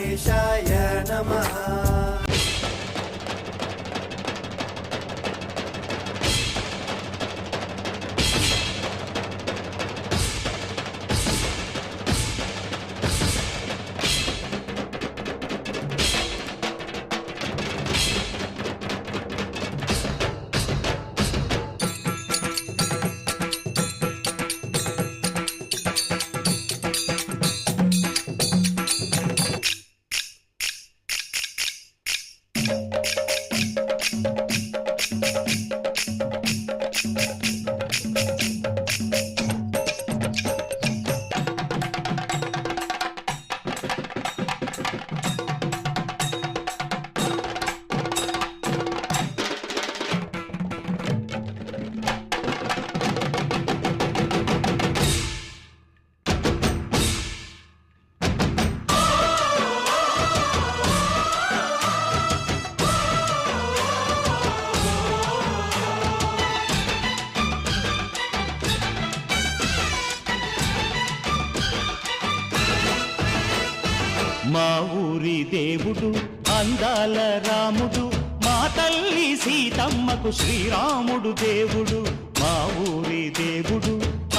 गणेशाय नमः। మా ఊరి దేవుడు అందాల రాముడు, మా తల్లి సీతమ్మకు శ్రీరాముడు దేవుడు. మా ఊరి దేవుడు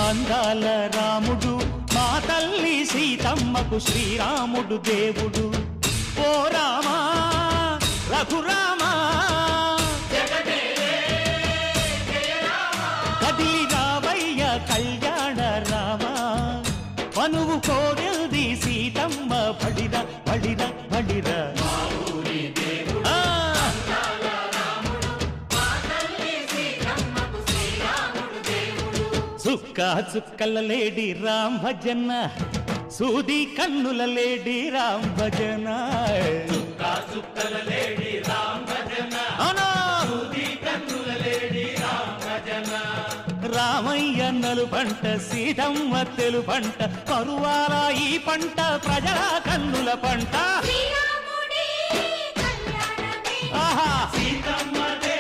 అందాల రాముడు, మా తల్లి సీతమ్మకు శ్రీరాముడు దేవుడు. ఓ రామా రఘురామా కదిలి రావయ్య కళ్యాణ రామా, మనువు కోరెల్ది సీతమ్మ బడిర బడిర బడిర. చుక్క చుక్కల లేడి రామ్ భజన, సూది కన్నుల లేడి రామ్ భజన. చుక్కల లేడి రామ్ భజన, సూది కన్నుల లేడి రామ్ భజన. రామయ్య నలు పంట సీతమ్మ తెలు పంట, కరువాల ఈ పంట ప్రజల కన్నుల పంట. ఆహా సీతమ్మదే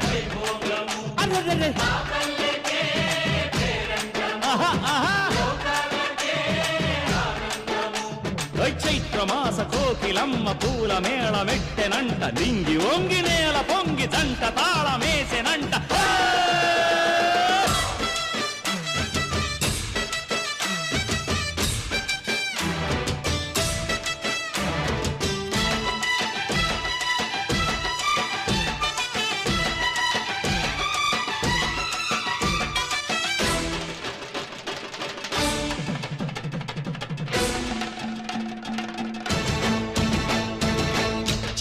వైభోగము, చైత్రమాస కోకిలమ్మ పూల మేళ మెట్టెనంట, దింగి ఒంగి నేల పొంగి జంట తాళమేసెనంట.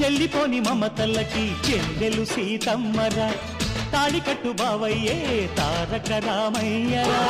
చెల్లిపోని మమతలకి చెల్లెలు సీతమ్మరా, తాళికట్టు బావయ్యే తారక రామయ్యరా.